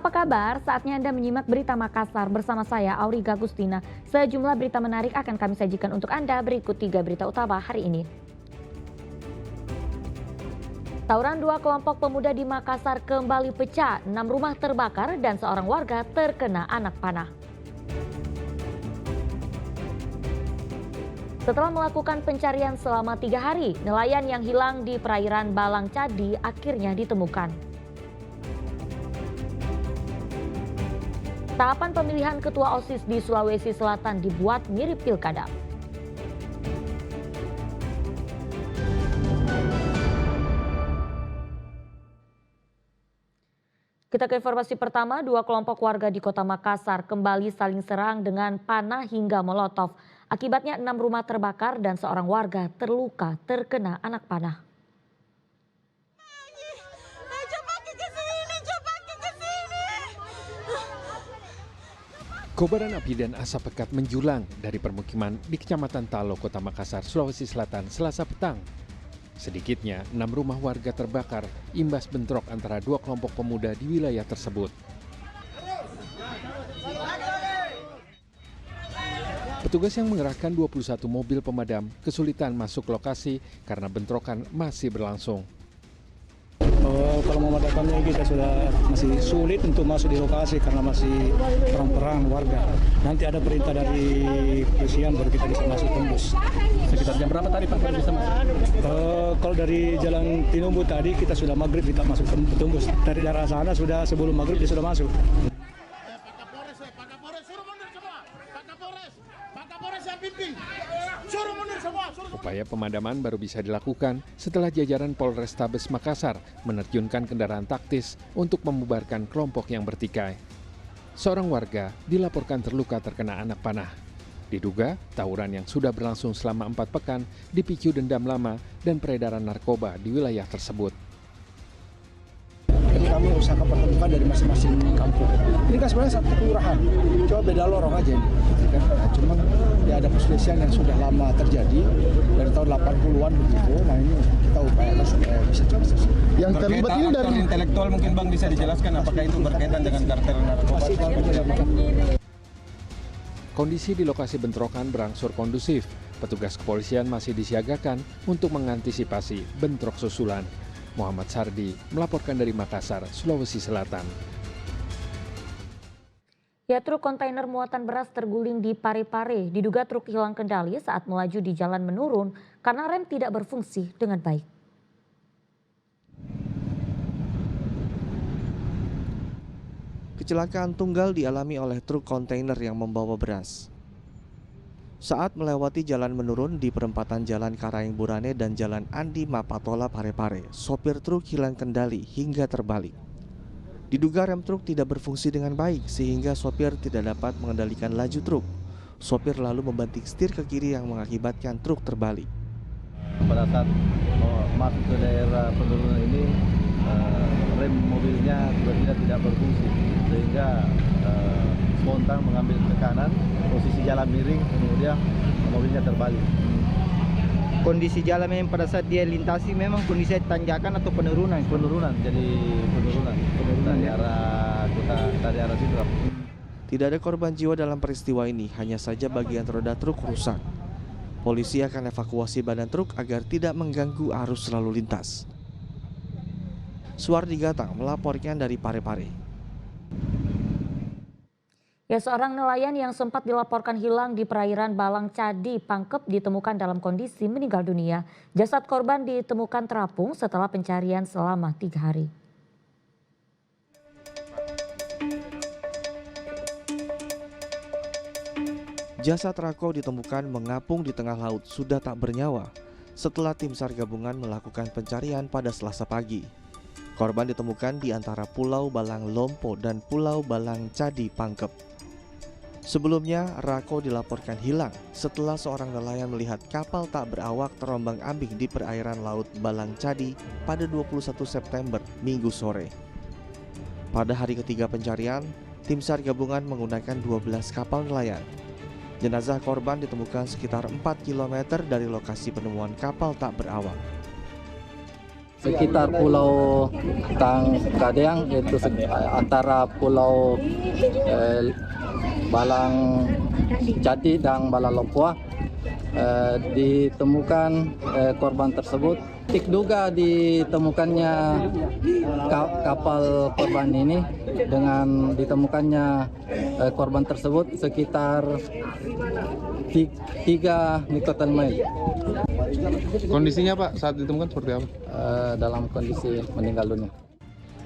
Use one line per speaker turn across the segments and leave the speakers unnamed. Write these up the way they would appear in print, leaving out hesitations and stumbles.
Apa kabar? Saatnya Anda menyimak berita Makassar bersama saya, Auriga Gustina. Sejumlah berita menarik akan kami sajikan untuk Anda. Berikut 3 berita utama hari ini. Tawuran 2 kelompok pemuda di Makassar kembali pecah. 6 rumah terbakar dan seorang warga terkena anak panah. Setelah melakukan pencarian selama 3 hari, nelayan yang hilang di perairan Balang Cadi akhirnya ditemukan. Tahapan pemilihan ketua OSIS di Sulawesi Selatan dibuat mirip pilkada. Kita ke informasi pertama, 2 kelompok warga di Kota Makassar kembali saling serang dengan panah hingga molotov. Akibatnya 6 rumah terbakar dan seorang warga terluka terkena anak panah.
Kobaran api dan asap pekat menjulang dari permukiman di Kecamatan Talo, Kota Makassar, Sulawesi Selatan, Selasa petang. Sedikitnya 6 rumah warga terbakar imbas bentrok antara 2 kelompok pemuda di wilayah tersebut. Petugas yang mengerahkan 21 mobil pemadam kesulitan masuk lokasi karena bentrokan masih berlangsung.
Kalau memadamkannya kita masih sulit untuk masuk di lokasi karena masih perang-perang warga. Nanti ada perintah dari kepolisian baru kita bisa masuk tembus.
Sekitar jam berapa tadi Pak baru bisa masuk?
Kalau dari Jalan Tinumbu tadi kita sudah maghrib kita masuk tembus. Dari daerah sana sudah sebelum maghrib dia sudah masuk.
Upaya pemadaman baru bisa dilakukan setelah jajaran Polrestabes Makassar menerjunkan kendaraan taktis untuk membubarkan kelompok yang bertikai. Seorang warga dilaporkan terluka terkena anak panah. Diduga tawuran yang sudah berlangsung selama 4 pekan dipicu dendam lama dan peredaran narkoba di wilayah tersebut.
Jadi kami usahakan pertemukan dari masing-masing kampung. Ini kan sebenarnya satu kelurahan, coba beda lorong aja ini. Nah, cuman ya ada perselisihan yang sudah lama terjadi dari tahun 80-an begitu. Nah ini kita upayakan supaya bisa cepat selesai.
Yang terlibat ini dari intelektual mungkin Bang bisa dijelaskan apakah itu berkaitan dengan kartel narkoba?
Kondisi di lokasi bentrokan berangsur kondusif. Petugas kepolisian masih disiagakan untuk mengantisipasi bentrok susulan. Muhammad Sardi melaporkan dari Makassar, Sulawesi Selatan.
Ya, truk kontainer muatan beras terguling di Parepare. Diduga truk hilang kendali saat melaju di jalan menurun karena rem tidak berfungsi dengan baik.
Kecelakaan tunggal dialami oleh truk kontainer yang membawa beras. Saat melewati jalan menurun di perempatan Jalan Karaeng Burane dan Jalan Andi Mapatola Parepare, sopir truk hilang kendali hingga terbalik. Diduga rem truk tidak berfungsi dengan baik sehingga sopir tidak dapat mengendalikan laju truk. Sopir lalu membanting setir ke kiri yang mengakibatkan truk terbalik.
Pada saat masuk ke daerah penurunan ini, rem mobilnya tiba-tiba tidak berfungsi sehingga spontan mengambil ke kanan, posisi jalan miring, kemudian mobilnya terbalik.
Kondisi jalan memang pada saat dia lintasi memang kondisi tanjakan atau penurunan?
Penurunan dari arah Sidrap.
Tidak ada korban jiwa dalam peristiwa ini, hanya saja bagian roda truk rusak. Polisi akan evakuasi badan truk agar tidak mengganggu arus lalu lintas. Suardi Gatang melaporkan dari Parepare.
Ya, seorang nelayan yang sempat dilaporkan hilang di perairan Balang Cadi, Pangkep ditemukan dalam kondisi meninggal dunia. Jasad korban ditemukan terapung setelah pencarian selama 3 hari.
Jasad Rako ditemukan mengapung di tengah laut sudah tak bernyawa setelah tim SAR gabungan melakukan pencarian pada Selasa pagi. Korban ditemukan di antara Pulau Balang Lompo dan Pulau Balang Cadi, Pangkep. Sebelumnya, Rako dilaporkan hilang setelah seorang nelayan melihat kapal tak berawak terombang-ambing di perairan laut Balang Cadi pada 21 September, Minggu sore. Pada hari ketiga pencarian, tim SAR gabungan menggunakan 12 kapal nelayan. Jenazah korban ditemukan sekitar 4 km dari lokasi penemuan kapal tak berawak.
sekitar Pulau Tanggadeang, yaitu antara Pulau Balang Jati dan Balalopua. Ditemukan korban tersebut. Diduga ditemukannya kapal korban ini dengan ditemukannya korban tersebut sekitar 3 nautical mile.
Kondisinya Pak saat ditemukan seperti apa?
Dalam kondisi meninggal dunia.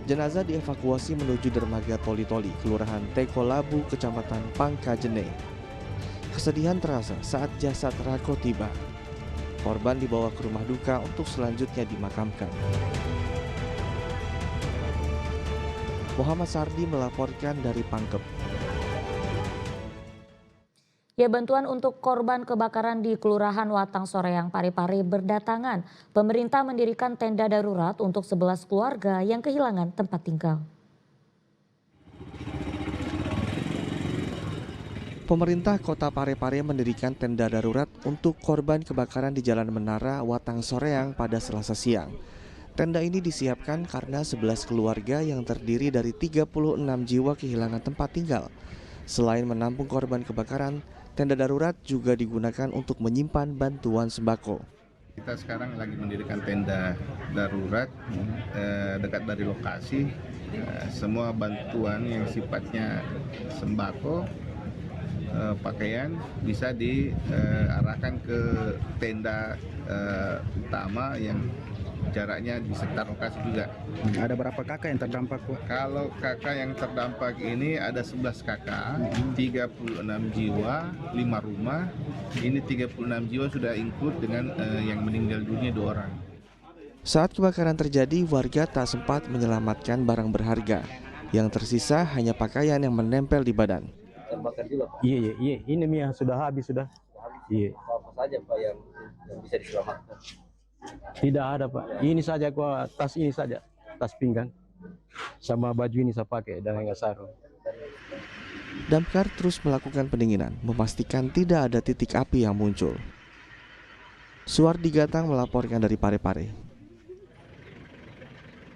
Jenazah dievakuasi menuju dermaga Toli-Toli, Kelurahan Teko Labu, Kecamatan Pangkajene. Kesedihan terasa saat jasad Rako tiba. Korban dibawa ke rumah duka untuk selanjutnya dimakamkan. Muhammad Sardi melaporkan dari Pangkep.
Ya, bantuan untuk korban kebakaran di Kelurahan Watang Soreang, Parepare berdatangan. Pemerintah mendirikan tenda darurat untuk 11 keluarga yang kehilangan tempat tinggal.
Pemerintah Kota Parepare mendirikan tenda darurat untuk korban kebakaran di Jalan Menara, Watang Soreang pada Selasa siang. Tenda ini disiapkan karena 11 keluarga yang terdiri dari 36 jiwa kehilangan tempat tinggal. Selain menampung korban kebakaran, tenda darurat juga digunakan untuk menyimpan bantuan sembako.
Kita sekarang lagi mendirikan tenda darurat dekat dari lokasi. Semua bantuan yang sifatnya sembako, pakaian bisa diarahkan ke tenda utama yang jaraknya di sekitar lokasi juga.
Ada berapa kakak yang terdampak, Pak?
Kalau kakak yang terdampak ini ada 11 kakak, 36 jiwa, 5 rumah. Ini 36 jiwa sudah include dengan yang meninggal dunia 2 orang.
Saat kebakaran terjadi, warga tak sempat menyelamatkan barang berharga. Yang tersisa hanya pakaian yang menempel di badan.
Iya. Ini yang sudah habis sudah. Iya.
Apa saja Pak yang bisa diselamatkan?
Tidak ada Pak. Ini saja gua tas ini saja, tas pinggang, sama baju ini saya pakai dan enggak sarung.
Damkar terus melakukan pendinginan, memastikan tidak ada titik api yang muncul. Suardi Gatang melaporkan dari Parepare.